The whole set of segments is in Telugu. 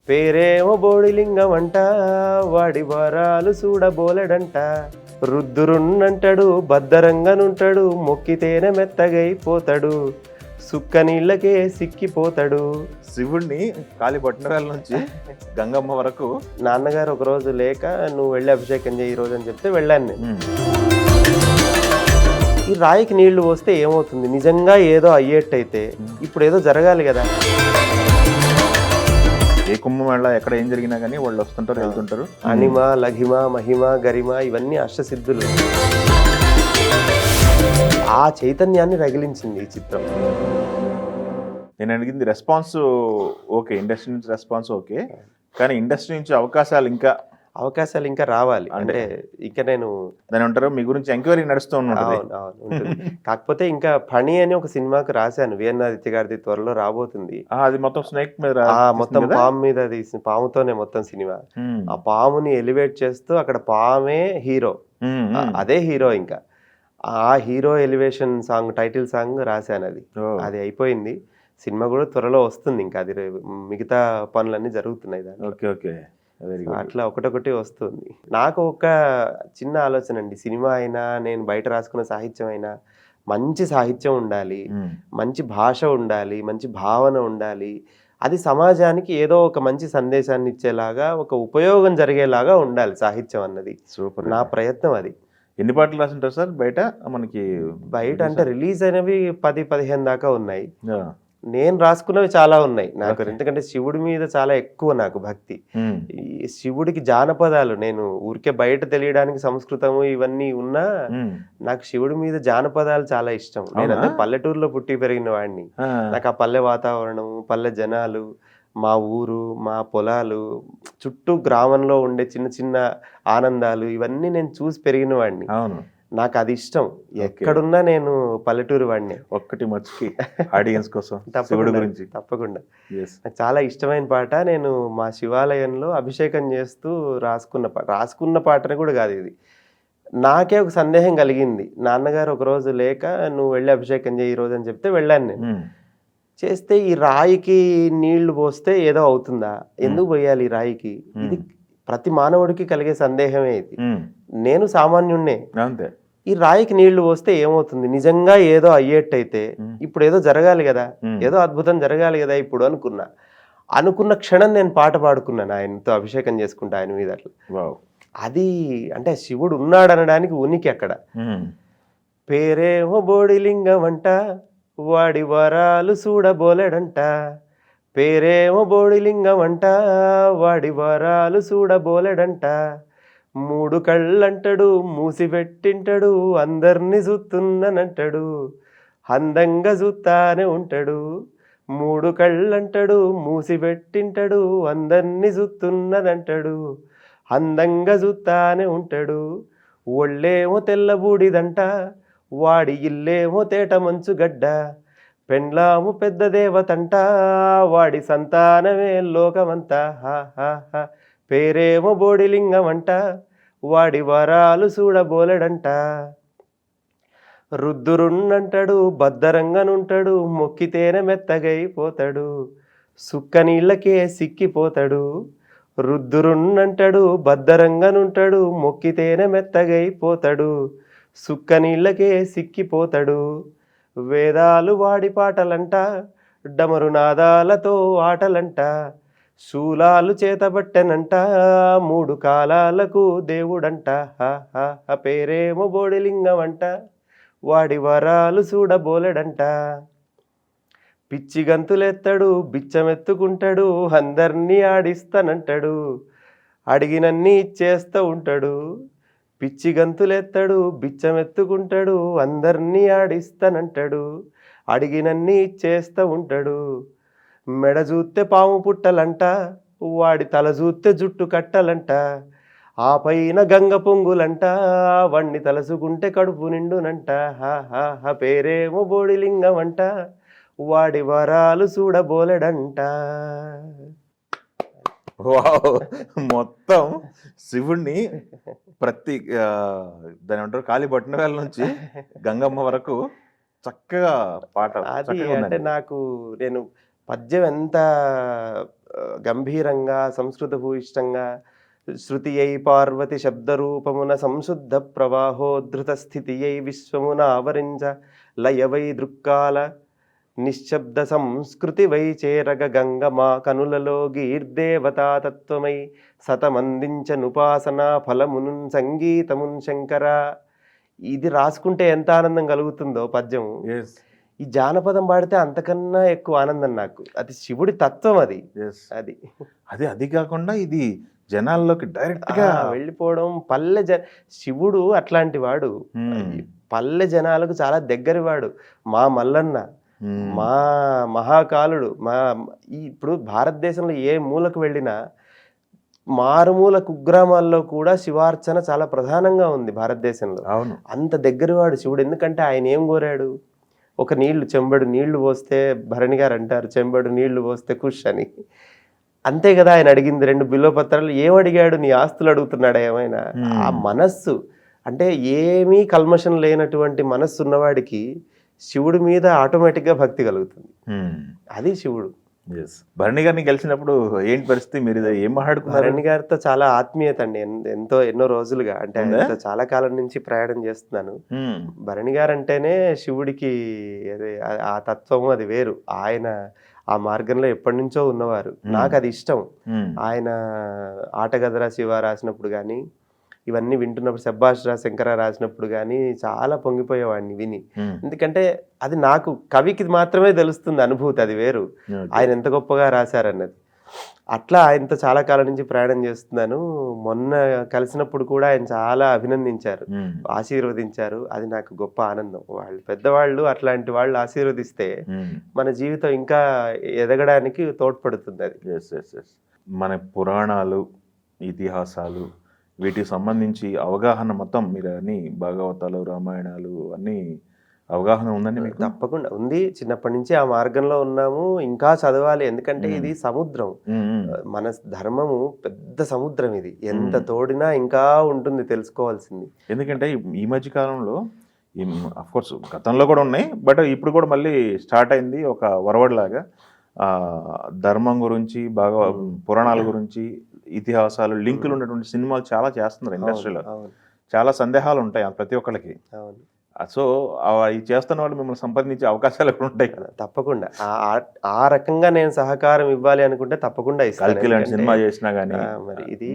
పేరేమో బోడిలింగం అంట, వాడి వరాలు చూడబోలెడంట. రుద్దురున్నంటాడు, బద్దరంగనుంటాడు, మొక్కితేనే మెత్తగైపోతాడు, సుక్క నీళ్ళకే సిక్కిపోతాడు. శివుణ్ణి కాలి పట్టినవేల నుంచి గంగమ్మ వరకు నాన్నగారు ఒక రోజు లేక నువ్వు వెళ్ళి అభిషేకం చేయి ఈ రోజు అని చెప్తే వెళ్ళాను నేను. ఈ రాయికి నీళ్లు పోస్తే ఏమవుతుంది? నిజంగా ఏదో అయ్యేట్టయితే ఇప్పుడు ఏదో జరగాలి కదా. ఏ కుంభమేళ ఎక్కడ ఏం జరిగినా కానీ వాళ్ళు వస్తుంటారు, వెళ్తుంటారు. అనిమ, లఘిమ, మహిమ, గరిమ ఇవన్నీ అష్టసిద్ధులు. ఆ చైతన్యాన్ని రగిలించింది ఈ చిత్రం. నేను అడిగింది రెస్పాన్స్ ఓకే, ఇండస్ట్రీ నుంచి రెస్పాన్స్ ఓకే, కానీ ఇండస్ట్రీ నుంచి అవకాశాలు ఇంకా రావాలి. అంటే ఇంకా నేను దాని అంటారు మీ గురించి ఎంక్వైరీ నడుస్తూ ఉంటుంది. కాకపోతే ఇంకా పని అని ఒక సినిమాకు రాశాను, విఎన్నాదిత్య గారిది త్వరలో రాబోతుంది. అది మొత్తం స్నేక్ మీద, మొత్తం పాము మీద తీసిన, పాముతోనే మొత్తం సినిమా. ఆ పాముని ఎలివేట్ చేస్తూ అక్కడ పామే హీరో, అదే హీరో. ఇంకా ఆ hero elevation song, title song రాశాను. అది అయిపోయింది. సినిమా కూడా త్వరలో వస్తుంది. ఇంకా అది మిగతా పనులన్నీ జరుగుతున్నాయి దాన్ని. ఓకే ఓకే, అట్లా ఒకటొకటి వస్తుంది. నాకు ఒక చిన్న ఆలోచన అండి, సినిమా అయినా నేను బయట రాసుకున్న సాహిత్యం అయినా మంచి సాహిత్యం ఉండాలి, మంచి భాష ఉండాలి, మంచి భావన ఉండాలి. అది సమాజానికి ఏదో ఒక మంచి సందేశాన్ని ఇచ్చేలాగా, ఒక ఉపయోగం జరిగేలాగా ఉండాలి సాహిత్యం అన్నది. సూపర్. నా ప్రయత్నం అది. ఎన్ని పాటలు రాసింటారు సార్ బయట? మనకి బయట అంటే రిలీజ్ అయినవి 10-15 దాకా ఉన్నాయి. నేను రాసుకున్నవి చాలా ఉన్నాయి నాకు. ఎందుకంటే శివుడి మీద చాలా ఎక్కువ నాకు భక్తి. ఈ శివుడికి జానపదాలు, నేను ఊరికే బయట తెలియడానికి సంస్కృతము ఇవన్నీ ఉన్నా నాకు శివుడి మీద జానపదాలు చాలా ఇష్టం. నేను అంటే పల్లెటూరులో పుట్టి పెరిగిన వాడిని. నాకు ఆ పల్లె వాతావరణం, పల్లె జనాలు, మా ఊరు, మా పొలాలు, చుట్టూ గ్రామంలో ఉండే చిన్న చిన్న ఆనందాలు ఇవన్నీ నేను చూసి పెరిగిన వాడిని. నాకు అది ఇష్టం. ఎక్కడున్నా నేను పల్లెటూరు వాడిని. ఒక్కటి మర్చికి ఆడియన్స్ కోసం తప్పకుండా నాకు చాలా ఇష్టమైన పాట. నేను మా శివాలయంలో అభిషేకం చేస్తూ రాసుకున్న పాటని కూడా కాదు ఇది. నాకే ఒక సందేహం కలిగింది. నాన్నగారు ఒక రోజు లేక నువ్వు వెళ్ళి అభిషేకం చేయి ఈ రోజు అని చెప్తే వెళ్ళాను నేను. చేస్తే ఈ రాయికి నీళ్లు పోస్తే ఏదో అవుతుందా? ఎందుకు పోయాలి ఈ రాయికి? ఇది ప్రతి మానవుడికి కలిగే సందేహమే ఇది. నేను సామాన్యుణ్ణే. ఈ రాయికి నీళ్లు పోస్తే ఏమవుతుంది? నిజంగా ఏదో అయ్యేట్టయితే ఇప్పుడు ఏదో జరగాలి కదా, ఏదో అద్భుతం జరగాలి కదా ఇప్పుడు అనుకున్న క్షణం నేను పాట పాడుకున్నాను ఆయనతో అభిషేకం చేసుకుంటా ఆయన మీద. అట్లా అది అంటే శివుడు ఉన్నాడు అనడానికి ఉనికి అక్కడ. పేరేమో బోడిలింగం అంట, వాడి వరాలు చూడబోలెడంట. పేరేమో బోడిలింగం అంట, వాడి వరాలు చూడబోలెడంట. 3 కళ్ళంటాడు, మూసిపెట్టింటాడు, అందరినీ చూస్తున్నానంటాడు, అందంగా చూస్తానే ఉంటాడు. 3 కళ్ళంటాడు, మూసిపెట్టింటాడు, అందరినీ చూస్తున్నానంటాడు, అందంగా చూస్తానే ఉంటాడు. ఒళ్ళేమో తెల్లబూడిదంట, వాడి ఇల్లేమో తేట మంచు గడ్డ. పెండ్లాము పెద్ద దేవతంట, వాడి సంతానమే లోకమంతా. పేరేమో బోడిలింగం అంట, వాడి వరాలు చూడబోలెడంట. రుద్దురున్నంటాడు, బద్దరంగనుంటాడు, మొక్కితేనే మెత్తగైపోతాడు, సుక్క నీళ్ళకే సిక్కిపోతాడు. రుద్దురున్నంటాడు, బద్దరంగనుంటాడు, మొక్కితేనే మెత్తగైపోతాడు, సుక్క నీళ్ళకే సిక్కిపోతాడు. వేదాలు వాడి పాటలంట, డమరు నాదాలతో ఆటలంట. శూలాలు చేతబట్టెనంట, 3 కాలాలకు దేవుడంట. పేరేమో బోడిలింగం అంట, వాడి వరాలు చూడబోలెడంట. పిచ్చి గంతులెత్తాడు, బిచ్చమెత్తుకుంటాడు, అందరినీ ఆడిస్తానంటాడు, అడిగినన్నీ ఇచ్చేస్తూ ఉంటాడు. పిచ్చి గంతులెత్తాడు, బిచ్చమెత్తుకుంటాడు, అందరినీ ఆడిస్తానంటాడు, అడిగినన్నీ ఇచ్చేస్తూ ఉంటాడు. మెడ చూస్తే పాము పుట్టలంట, వాడి తల చూస్తే జుట్టు కట్టలంట. ఆ పైన గంగ పొంగులంట, వాణ్ణి తలసుకుంటే కడుపు నిండునంట. పేరేమో బోడిలింగం అంట, వాడి వరాలు చూడబోలెడంట. మొత్తం శివుణ్ణి ప్రతి దాని అంటారు కాలి పట్టినవేల నుంచి గంగమ్మ వరకు చక్కగా పాట. అది అంటే నాకు, నేను పద్యం ఎంత గంభీరంగా సంస్కృత భూయిష్టంగా శృతియై పార్వతి శబ్దరూపమున సంశుద్ధ ప్రవాహోద్ధృత స్థితియై విశ్వమున ఆవరించ లయవై దృక్కాల నిశ్శబ్ద సంస్కృతి వై చేరగ గంగ మా కనులలో గీర్దేవతాతత్వమై సతమందించనుపాసనా ఫలమును సంగీతమున్ శంకర. ఇది రాసుకుంటే ఎంత ఆనందం కలుగుతుందో పద్యం. ఈ జానపదం పాడితే అంతకన్నా ఎక్కువ ఆనందం నాకు. అది శివుడి తత్వం. అది అది అది కాకుండా ఇది జనాల్లోకి డైరెక్ట్ గా వెళ్ళిపోవడం. శివుడు అట్లాంటి వాడు. పల్లె జనాలకు చాలా దగ్గరి వాడు. మా మల్లన్న, మా మహాకాలుడు, ఇప్పుడు భారతదేశంలో ఏ మూలకు వెళ్ళినా మారుమూల కుగ్రామాల్లో కూడా శివార్చన చాలా ప్రధానంగా ఉంది భారతదేశంలో. అవును, అంత దగ్గరవాడు శివుడు. ఎందుకంటే ఆయన ఏం కోరాడు? ఒక చెంబడు నీళ్లు పోస్తే, భరణి గారు అంటారు చెంబడు నీళ్లు పోస్తే ఖుష్ అని. అంతే కదా ఆయన అడిగింది. 2 బిల్వపత్రాలు. ఏమడిగాడు? నీ ఆస్తులు అడుగుతున్నాడా ఏమైనా? ఆ మనస్సు అంటే ఏమీ కల్మషం లేనటువంటి మనస్సు ఉన్నవాడికి శివుడి మీద ఆటోమేటిక్గా భక్తి కలుగుతుంది. అది శివుడు. భరణి గారిని కలిసినప్పుడు ఏంటి పరిస్థితి? మీరు ఏం మాట్లాడుకున్నారు? భరణి గారితో చాలా ఆత్మీయత అండి. ఎన్నో రోజులుగా, అంటే ఆయనతో చాలా కాలం నుంచి ప్రయాణం చేస్తున్నాను. భరణి గారు అంటేనే శివుడికి ఆ తత్వము అది వేరు. ఆయన ఆ మార్గంలో ఎప్పటి నుంచో ఉన్నవారు. నాకు అది ఇష్టం. ఆయన ఆటగదరా శివ రాసినప్పుడు కానీ, ఇవన్నీ వింటున్నప్పుడు, సబ్బాష్రా శంకర రాసినప్పుడు కానీ చాలా పొంగిపోయేవాడిని విని. ఎందుకంటే అది నాకు కవికి మాత్రమే తెలుస్తుంది అనుభూతి. అది వేరు, ఆయన ఎంత గొప్పగా రాశారన్నది. అట్లా ఆయనతో చాలా కాలం నుంచి ప్రయాణం చేస్తున్నాను. మొన్న కలిసినప్పుడు కూడా ఆయన చాలా అభినందించారు, ఆశీర్వదించారు. అది నాకు గొప్ప ఆనందం. పెద్దవాళ్ళు అట్లాంటి వాళ్ళు ఆశీర్వదిస్తే మన జీవితం ఇంకా ఎదగడానికి తోడ్పడుతుంది. అది మన పురాణాలు, ఇతిహాసాలు, వీటికి సంబంధించి అవగాహన మొత్తం మీరు అన్ని భాగవతాలు, రామాయణాలు అన్ని అవగాహన ఉందండి మీకు? తప్పకుండా ఉంది. చిన్నప్పటి నుంచి ఆ మార్గంలో ఉన్నాము. ఇంకా చదవాలి. ఎందుకంటే ఇది సముద్రం. మన ధర్మము పెద్ద సముద్రం. ఇది ఎంత తోడినా ఇంకా ఉంటుంది తెలుసుకోవాల్సింది. ఎందుకంటే ఈ మధ్య కాలంలో అఫ్కోర్స్ గతంలో కూడా ఉన్నాయి, బట్ ఇప్పుడు కూడా మళ్ళీ స్టార్ట్ అయింది ఒక వరవడిలాగా. ధర్మం గురించి, పురాణాల గురించి, ఇతిహాసాలు, లింకులు ఉన్నటువంటి సినిమాలు చాలా చేస్తున్నారు ఇండస్ట్రీలో. చాలా సందేహాలు ఉంటాయి ప్రతి ఒక్కరికి. సో అవి చేస్తున్న వాళ్ళు మిమ్మల్ని సంపాదించే అవకాశాలు ఎక్కడ ఉంటాయి కదా? తప్పకుండా ఆ రకంగా నేను సహకారం ఇవ్వాలి అనుకుంటే తప్పకుండా ఇస్తాను. సినిమా చేసినా కానీ మరి ఇది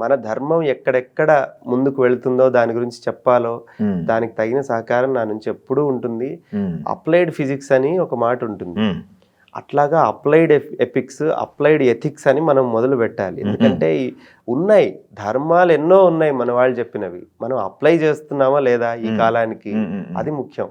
మన ధర్మం ఎక్కడెక్కడ ముందుకు వెళ్తుందో దాని గురించి చెప్పాలో దానికి తగిన సహకారం నా నుంచి ఎప్పుడూ ఉంటుంది. అప్లైడ్ ఫిజిక్స్ అని ఒక మాట ఉంటుంది. అట్లాగా అప్లైడ్ ఎపిక్స్, అప్లైడ్ ఎథిక్స్ అని మనం మొదలు పెట్టాలి. ఎందుకంటే ఉన్నాయి ధర్మాలు ఎన్నో ఉన్నాయి మన వాళ్ళు చెప్పినవి. మనం అప్లై చేస్తున్నామా లేదా ఈ కాలానికి, అది ముఖ్యం.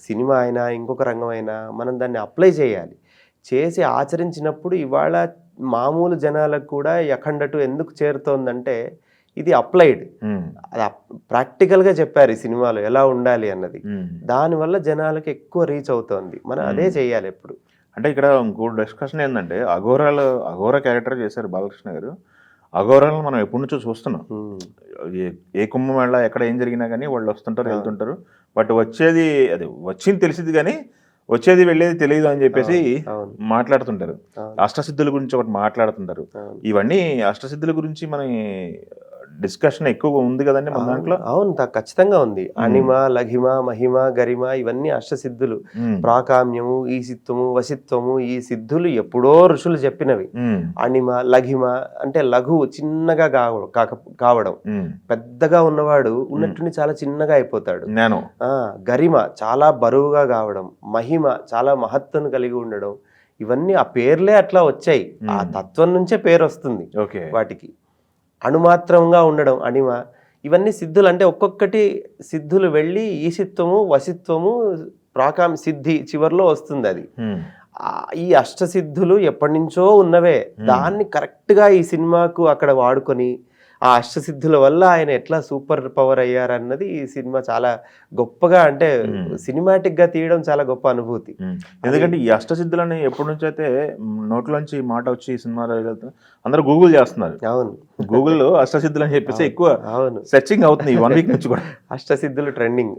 సినిమా అయినా ఇంకొక రంగం అయినా మనం దాన్ని అప్లై చేయాలి. చేసి ఆచరించినప్పుడు ఇవాళ మామూలు జనాలకు కూడా అఖండటు ఎందుకు చేరుతోందంటే ఇది అప్లైడ్. అది ప్రాక్టికల్గా చెప్పారు ఈ సినిమాలో ఎలా ఉండాలి అన్నది. దానివల్ల జనాలకు ఎక్కువ రీచ్ అవుతోంది. మనం అదే చేయాలి ఎప్పుడు. అంటే ఇక్కడ ఇంకో డిస్కషన్ ఏంటంటే అఘోర క్యారెక్టర్ చేశారు బాలకృష్ణ గారు. అఘోరాలను మనం ఎప్పటి నుంచో చూస్తున్నాం. ఏ కుంభమేళ ఎక్కడ ఏం జరిగినా కానీ వాళ్ళు వస్తుంటారు, వెళ్తుంటారు. బట్ వచ్చింది తెలిసింది కానీ వచ్చేది వెళ్ళేది తెలియదు అని చెప్పేసి మాట్లాడుతుంటారు. అష్టసిద్ధుల గురించి ఒకటి మాట్లాడుతుంటారు. ఇవన్నీ అష్టసిద్ధుల గురించి మన డిస్కషన్ ఎక్కువగా ఉంది కదండి మన దాంట్లో. అవును, ఖచ్చితంగా ఉంది. అణిమ, లఘిమ, మహిమ, గరిమ ఇవన్నీ అష్టసిద్ధులు. ప్రాకామ్యము, ఈసిత్వము, వసిత్వము, ఈ సిద్ధులు ఎప్పుడో ఋషులు చెప్పినవి. అణిమ, లఘిమ అంటే లఘు చిన్నగా కావడం, పెద్దగా ఉన్నవాడు ఉన్నట్టుండి చాలా చిన్నగా అయిపోతాడు. గరిమ చాలా బరువుగా కావడం, మహిమ చాలా మహత్తును కలిగి ఉండడం. ఇవన్నీ ఆ పేర్లే అట్లా వచ్చాయి. ఆ తత్వం నుంచే పేరు వస్తుంది వాటికి. అణుమాత్రంగా ఉండడం అణిమ. ఇవన్నీ సిద్ధులు. అంటే ఒక్కొక్కటి సిద్ధులు వెళ్ళి ఈసిత్వము, వసిత్వము, సిద్ధి చివరిలో వస్తుంది. అది ఈ అష్టసిద్ధులు ఎప్పటి నుంచో ఉన్నవే. దాన్ని కరెక్ట్గా ఈ సినిమాకు అక్కడ వాడుకొని ఆ అష్టసిద్ధుల వల్ల ఆయన ఎట్లా సూపర్ పవర్ అయ్యారన్నది ఈ సినిమా చాలా గొప్పగా, అంటే సినిమాటిక్ గా తీయడం చాలా గొప్ప అనుభూతి. ఎందుకంటే ఈ అష్టసిద్ధులని ఎప్పటి నుంచి అయితే నోట్లోంచి మాట వచ్చి ఈ సినిమాలో అందరూ గూగుల్ చేస్తున్నారు. అవును, గూగుల్లో అష్టసిద్ధులు అని చెప్పేసి ఎక్కువ అవును, సెర్చింగ్ అవుతుంది 1 వీక్ నుంచి కూడా. అష్టసిద్ధులు ట్రెండింగ్.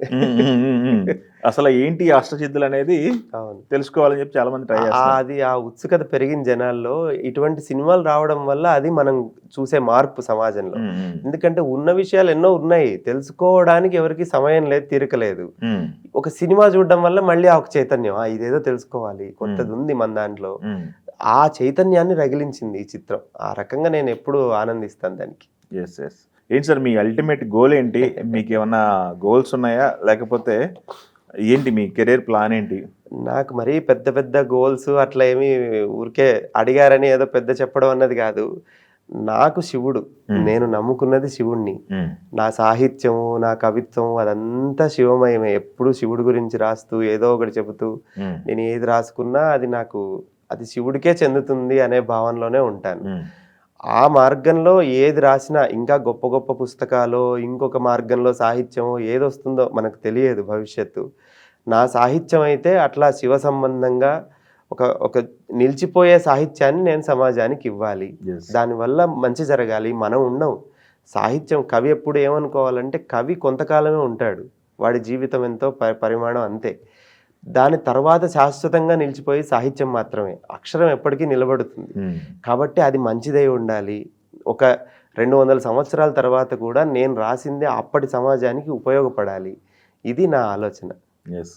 అసలు ఏంటి అష్టసిద్ధులు అనేది అవును, తెలుసుకోవాలని చెప్పి చాలా మంది ట్రై చేస్తారు. అది ఆ ఉత్సుకత పెరిగిన జనాల్లో ఇటువంటి సినిమాలు రావడం వల్ల అది మనం చూసే మార్పు సమాజంలో. ఎందుకంటే ఉన్న విషయాలు ఎన్నో ఉన్నాయి, తెలుసుకోవడానికి ఎవరికి సమయం లేదు, తీరిక లేదు. ఒక సినిమా చూడడం వల్ల మళ్ళీ ఆ ఒక చైతన్యం, ఇదేదో తెలుసుకోవాలి, కొత్తది ఉంది మన దాంట్లో, ఆ చైతన్యాన్ని రగిలించింది ఈ చిత్రం. ఆ రకంగా నేను ఎప్పుడు ఆనందిస్తాను దానికి. Yes yes. ఏంటి సార్ మీ అల్టిమేట్ గోల్ ఏంటి? మీకు ఏమన్నా గోల్స్ ఉన్నాయా, లేకపోతే ఏంటి మీ కెరీర్ ప్లాన్ ఏంటి? నాకు మరీ పెద్ద పెద్ద గోల్స్ అట్లా ఏమి, ఊరికే అడిగారని ఏదో పెద్ద చెప్పడం అన్నది కాదు. నాకు శివుడు, నేను నమ్ముకున్నది శివుణ్ణి. నా సాహిత్యము, నా కవిత్వం అదంతా శివమయమే. ఎప్పుడు శివుడి గురించి రాస్తూ ఏదో ఒకటి చెబుతూ నేను ఏది రాసుకున్నా అది నాకు, అది శివుడికే చెందుతుంది అనే భావనలోనే ఉంటాను. ఆ మార్గంలో ఏది రాసినా, ఇంకా గొప్ప గొప్ప పుస్తకాలు, ఇంకొక మార్గంలో సాహిత్యమో ఏది వస్తుందో మనకు తెలియదు భవిష్యత్తు. నా సాహిత్యం అయితే అట్లా శివ సంబంధంగా ఒక ఒక నిలిచిపోయే సాహిత్యాన్ని నేను సమాజానికి ఇవ్వాలి. దానివల్ల మంచి జరగాలి. మనం ఉన్నాం, సాహిత్యం, కవి ఎప్పుడు ఏమనుకోవాలంటే కవి కొంతకాలమే ఉంటాడు, వాడి జీవితం ఎంతో పరిమాణం అంతే. దాని తర్వాత శాశ్వతంగా నిలిచిపోయి సాహిత్యం మాత్రమే, అక్షరం ఎప్పటికీ నిలబడుతుంది. కాబట్టి అది మంచిదై ఉండాలి. ఒక 200 సంవత్సరాల తర్వాత కూడా నేను రాసిందే అప్పటి సమాజానికి ఉపయోగపడాలి. ఇది నా ఆలోచన. ఎస్.